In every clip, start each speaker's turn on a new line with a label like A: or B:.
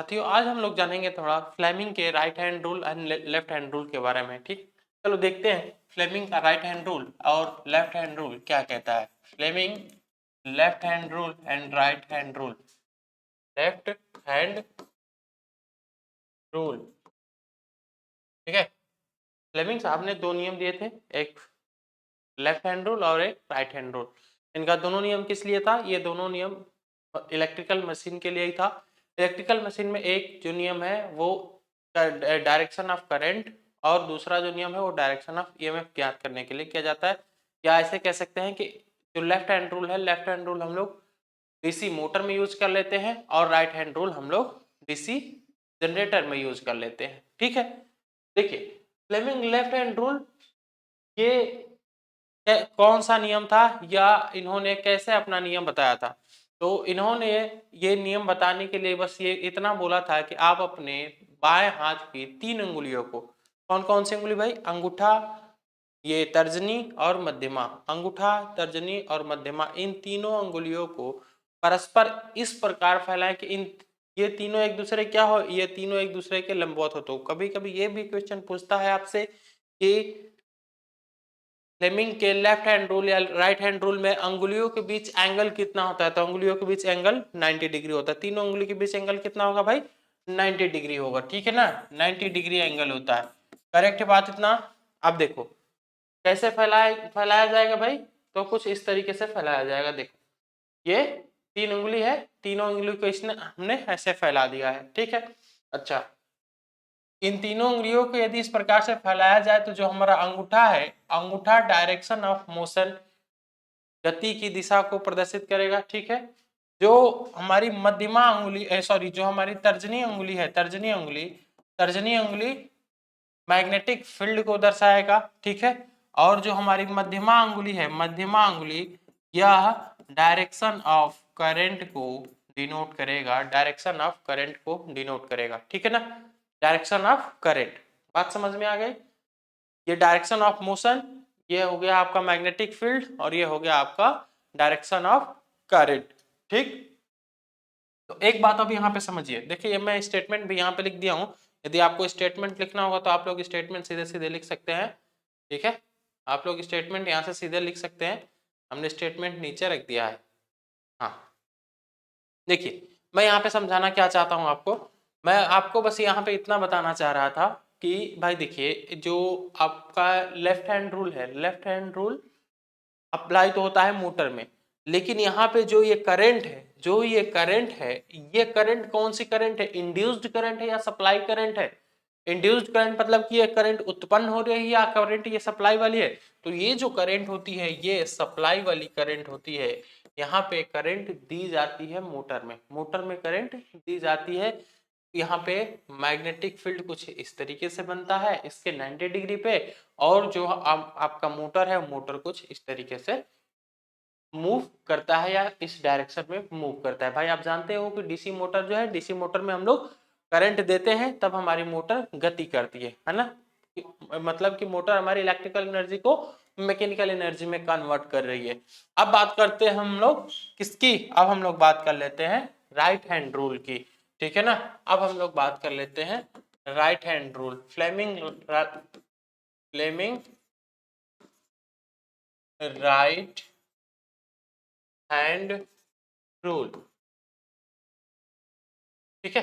A: साथियों आज हम लोग जानेंगे थोड़ा फ्लेमिंग के right hand rule and left hand rule के बारे में। ठीक, चलो देखते हैं फ्लेमिंग का राइट हैंड रूल और लेफ्ट हैंड रूल क्या कहता है। Fleming left hand rule and right hand rule. Left hand rule, ठीक है। फ्लेमिंग साहब ने दो नियम दिए थे, एक लेफ्ट हैंड रूल और एक राइट हैंड रूल। इनका दोनों नियम किस लिए था? ये दोनों नियम इलेक्ट्रिकल मशीन के लिए ही था। इलेक्ट्रिकल मशीन में एक जो नियम है वो डायरेक्शन ऑफ करंट और दूसरा जो नियम है वो डायरेक्शन ऑफ ईएमएफ ज्ञात करने के लिए किया जाता है। या ऐसे कह सकते हैं कि जो लेफ्ट हैंड रूल है, लेफ्ट हैंड रूल हम लोग डीसी मोटर में यूज कर लेते हैं और राइट हैंड रूल हम लोग डीसी जनरेटर में यूज कर लेते हैं। ठीक है, देखिए फ्लेमिंग लेफ्ट हैंड रूल ये कौन सा नियम था या इन्होंने कैसे अपना नियम बताया था। तो इन्होंने ये नियम बताने के लिए बस ये इतना बोला था कि आप अपने बाएं हाथ की 3 अंगुलियों को, कौन कौन सी अंगुली भाई? अंगूठा, ये तर्जनी और मध्यमा, अंगूठा तर्जनी और मध्यमा, इन तीनों अंगुलियों को परस्पर इस प्रकार फैलाएं कि इन ये तीनों एक दूसरे क्या हो, ये तीनों एक दूसरे के लंबवत हो। तो कभी कभी ये भी क्वेश्चन पूछता है आपसे कि फ्लेमिंग के लेफ्ट हैंड रूल या राइट हैंड रूल में अंगुलियों के बीच एंगल कितना होता है? तो अंगुलियों के बीच एंगल 90 डिग्री होता है। तीनों अंगुली के बीच एंगल कितना होगा भाई? 90 डिग्री होगा, ठीक है ना। 90 डिग्री एंगल होता है, करेक्ट बात इतना। अब देखो कैसे फैलाया जाएगा भाई, तो कुछ इस तरीके से फैलाया जाएगा। देखो ये 3 अंगुली है, तीनों अंगुली को इसने हमने ऐसे फैला दिया है, ठीक है। अच्छा, इन तीनों उंगलियों को यदि इस प्रकार से फैलाया जाए तो जो हमारा अंगूठा है, अंगूठा डायरेक्शन ऑफ मोशन, गति की दिशा को प्रदर्शित करेगा, ठीक है। जो हमारी मध्यमा अंगुली सॉरी जो हमारी तर्जनी अंगुली है, तर्जनी अंगुली मैग्नेटिक फील्ड को दर्शाएगा, ठीक है। और जो हमारी मध्यमा अंगुली है, मध्यमा अंगुली यह डायरेक्शन ऑफ करंट को डिनोट करेगा, डायरेक्शन ऑफ करंट को डिनोट करेगा, ठीक है ना। डायरेक्शन ऑफ करंट, बात समझ में आ गई। ये डायरेक्शन ऑफ मोशन, ये हो गया आपका मैग्नेटिक फील्ड और ये हो गया आपका डायरेक्शन ऑफ करंट, ठीक। तो एक बात अब यहाँ पे समझिए, देखिए मैं स्टेटमेंट भी यहाँ पे लिख दिया हूँ। यदि आपको स्टेटमेंट लिखना होगा तो आप लोग स्टेटमेंट सीधे सीधे लिख सकते हैं, ठीक है। आप लोग स्टेटमेंट यहाँ से सीधे लिख सकते हैं, हमने स्टेटमेंट नीचे रख दिया है। हाँ देखिए मैं यहाँ पे समझाना क्या चाहता हूँ आपको, मैं आपको बस यहाँ पे इतना बताना चाह रहा था कि भाई देखिए जो आपका लेफ्ट हैंड रूल है, लेफ्ट हैंड रूल अप्लाई तो होता है मोटर में, लेकिन यहाँ पे जो ये करंट है, जो ये करंट है, ये करंट कौन सी करंट है? इंड्यूस्ड करंट है या सप्लाई करंट है? इंड्यूस्ड करंट मतलब कि ये करंट उत्पन्न हो रही है या करंट ये सप्लाई वाली है? तो ये जो करंट होती है ये सप्लाई वाली करंट होती है। यहाँ पे करंट दी जाती है मोटर में, मोटर में करंट दी जाती है। यहाँ पे मैग्नेटिक फील्ड कुछ इस तरीके से बनता है इसके 90 डिग्री पे, और जो आपका मोटर है मोटर कुछ इस तरीके से मूव करता है या इस डायरेक्शन में मूव करता है। भाई आप जानते हो कि डीसी मोटर जो है, डीसी मोटर में हम लोग करंट देते हैं तब हमारी मोटर गति करती है ना। मतलब कि मोटर हमारी इलेक्ट्रिकल एनर्जी को मैकेनिकल एनर्जी में कन्वर्ट कर रही है। अब बात करते हैं हम लोग किसकी, अब हम लोग बात कर लेते हैं राइट हैंड रूल की, ठीक है ना। अब हम लोग बात कर लेते हैं right hand rule, Fleming right hand rule, ठीक है।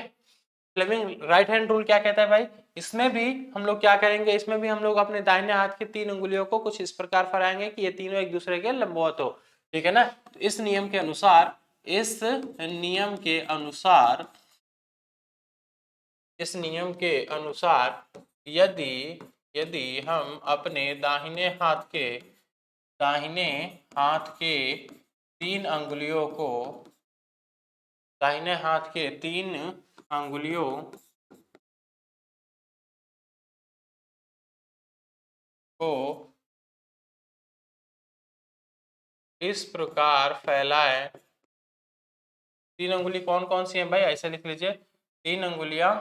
A: फ्लेमिंग राइट हैंड रूल क्या कहता है भाई? इसमें भी हम लोग क्या करेंगे, इसमें भी हम लोग अपने दाहिने हाथ की 3 अंगुलियों को कुछ इस प्रकार फैलाएंगे कि ये तीनों एक दूसरे के लंबवत हो, ठीक है ना। तो इस नियम के अनुसार, इस नियम के अनुसार, इस नियम के अनुसार यदि यदि हम अपने दाहिने हाथ के 3 अंगुलियों को, दाहिने हाथ के 3 अंगुलियों को इस प्रकार फैलाएं, 3 अंगुली कौन कौन सी हैं भाई? ऐसे लिख लीजिए, 3 अंगुलियां,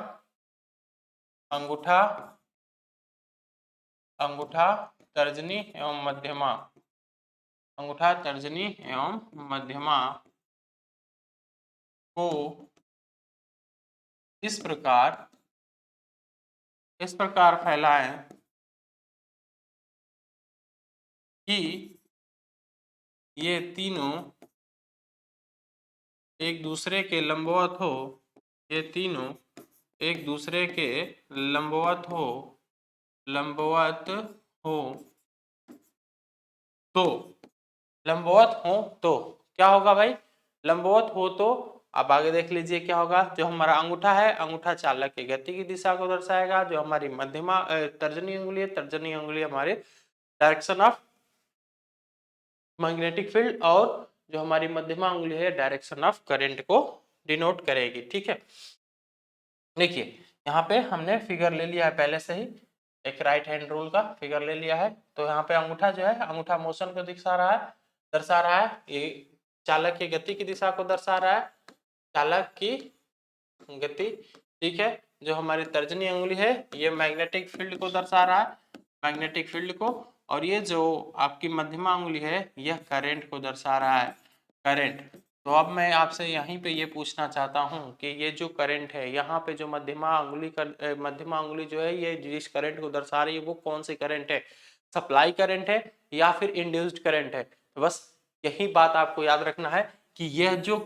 A: अंगूठा, अंगूठा तर्जनी एवं मध्यमा, अंगूठा तर्जनी एवं मध्यमा को इस प्रकार फैलाएं कि ये तीनों एक दूसरे के लंबवत हो, ये तीनों एक दूसरे के लंबवत हो तो लंबवत हो तो क्या होगा भाई, लंबवत हो तो अब आगे देख लीजिए क्या होगा। जो हमारा अंगूठा है, अंगूठा चालक की गति की दिशा को दर्शाएगा। जो हमारी मध्यमा तर्जनी उंगली है, तर्जनी उंगली हमारे डायरेक्शन ऑफ मैग्नेटिक फील्ड, और जो हमारी मध्यमा उंगली है डायरेक्शन ऑफ करंट को डिनोट करेगी। ठीक है, देखिए यहाँ पे हमने फिगर ले लिया है पहले से ही, एक राइट हैंड रूल का फिगर ले लिया है। तो यहाँ पे अंगूठा जो है, अंगूठा मोशन को दिखा रहा है, दर्शा रहा है, ये चालक की गति की दिशा को दर्शा रहा है, चालक की गति। ठीक है, जो हमारी तर्जनी अंगुली है ये मैग्नेटिक फील्ड को दर्शा रहा है, मैग्नेटिक फील्ड को, और ये जो आपकी मध्यमा अंगुली है यह करंट को दर्शा रहा है, करंट। तो अब मैं आपसे यहीं पे ये पूछना चाहता हूँ कि ये जो करंट है, यहाँ पे जो मध्यमा अंगुली जो है ये जिस करंट को दर्शा रही है वो कौन सी करंट है, सप्लाई करंट है या फिर इंड्यूस्ड करंट है। तो बस यही बात आपको याद रखना है कि यह जो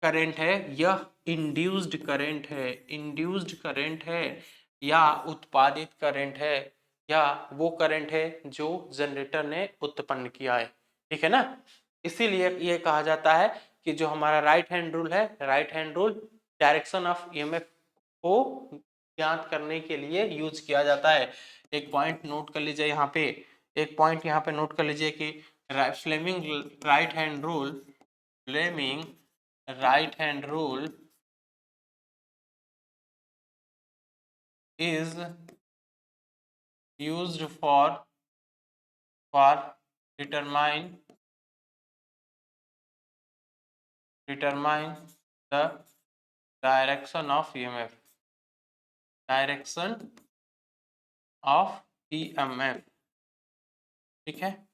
A: करंट है यह इंड्यूस्ड करंट है, इंड्यूस्ड करंट है या उत्पादित करंट है, या वो करंट है जो जनरेटर ने उत्पन्न किया है। ठीक है ना, इसीलिए ये कहा जाता है कि जो हमारा राइट हैंड रूल है, right hand rule direction of EMF को ज्ञात करने के लिए यूज किया जाता है। एक पॉइंट नोट कर लीजिए यहाँ पे, एक पॉइंट यहाँ पे नोट कर लीजिए कि Fleming right hand rule, Fleming right hand rule is used for determine the direction of EMF, direction of EMF। ठीक है,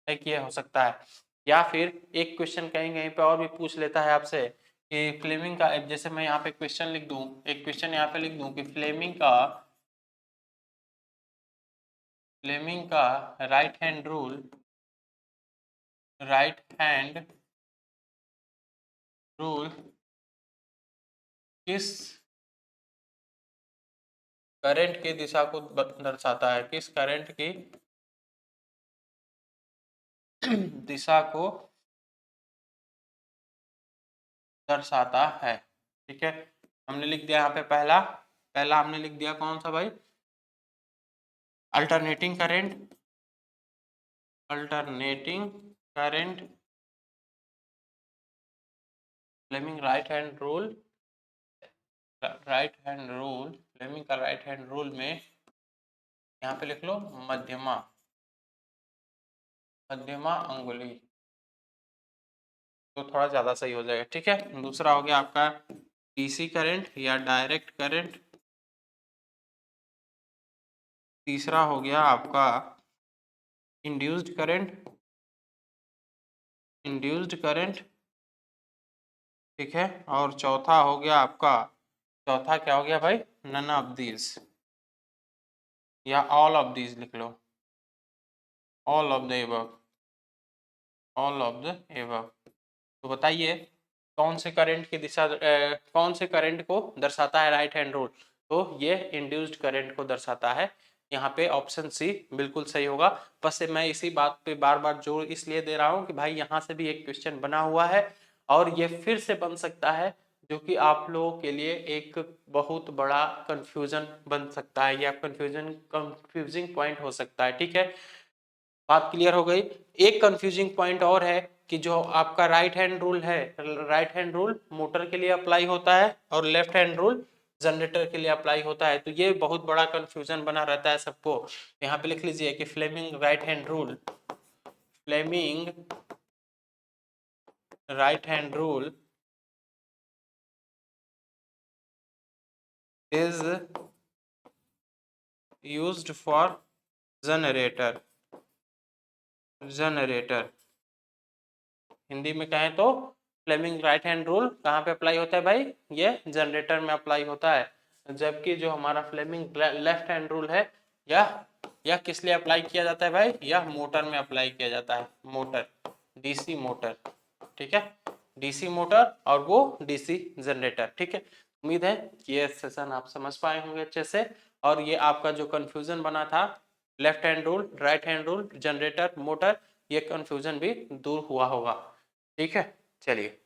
A: एक ये हो सकता है, या फिर एक क्वेश्चन कहीं कहीं पे और भी पूछ लेता है आपसे कि फ्लेमिंग का, जैसे मैं यहाँ पे क्वेश्चन लिख दूं, एक क्वेश्चन यहाँ पे लिख दूं कि फ्लेमिंग का राइट हैंड रूल किस करंट की दिशा को दर्शाता है, किस करंट की दिशा को दर्शाता है। ठीक है, हमने लिख दिया यहाँ पे पहला पहला हमने लिख दिया कौन सा भाई, alternating current, alternating current, Fleming right hand rule, Fleming का राइट हैंड रूल में यहाँ पे लिख लो मध्यमा, मध्यमा अंगुली, तो थोड़ा ज्यादा सही हो जाएगा। ठीक है, दूसरा हो गया आपका डीसी करंट या डायरेक्ट करंट, तीसरा हो गया आपका इंड्यूस्ड करंट, इंड्यूस्ड करंट। ठीक है, और चौथा हो गया आपका, चौथा क्या हो गया भाई, नन ऑफ दीज या ऑल ऑफ दीज लिख लो, all of the above, all of the above. तो बताइए कौन से करंट की दिशा कौन से करंट को दर्शाता है राइट हैंड रूल, तो ये इंड्यूस्ड करंट को दर्शाता है। यहाँ पे ऑप्शन सी बिल्कुल सही होगा। बस मैं इसी बात पे बार बार जोर इसलिए दे रहा हूँ कि भाई यहाँ से भी एक क्वेश्चन बना हुआ है और ये फिर से बन सकता है, जो कि आप लोगों के लिए एक बहुत बड़ा कंफ्यूजन बन सकता है या कंफ्यूजिंग पॉइंट हो सकता है। ठीक है, बात क्लियर हो गई। एक कंफ्यूजिंग पॉइंट और है कि जो आपका राइट हैंड रूल है, राइट हैंड रूल मोटर के लिए अप्लाई होता है और लेफ्ट हैंड रूल जनरेटर के लिए अप्लाई होता है। तो ये बहुत बड़ा कंफ्यूजन बना रहता है सबको। यहाँ पे लिख लीजिए कि Fleming right hand rule, Fleming right hand rule is used for generator, generator Hindi में कहें तो फ्लेमिंग राइट हैंड रूल कहाँ पे अप्लाई होता है भाई, ये जनरेटर में अप्लाई होता है, जबकि जो हमारा फ्लेमिंग लेफ्ट हैंड रूल है यह किस लिए अप्लाई किया जाता है भाई, यह मोटर में अप्लाई किया जाता है, मोटर, डीसी मोटर, ठीक है, डीसी मोटर और वो डीसी जनरेटर, ठीक है। उम्मीद है कि ये सेशन आप समझ पाए होंगे अच्छे से, और ये आपका जो कंफ्यूजन बना था left hand rule, right hand rule, generator, motor, ये कंफ्यूजन भी दूर हुआ होगा, ठीक है। चलिए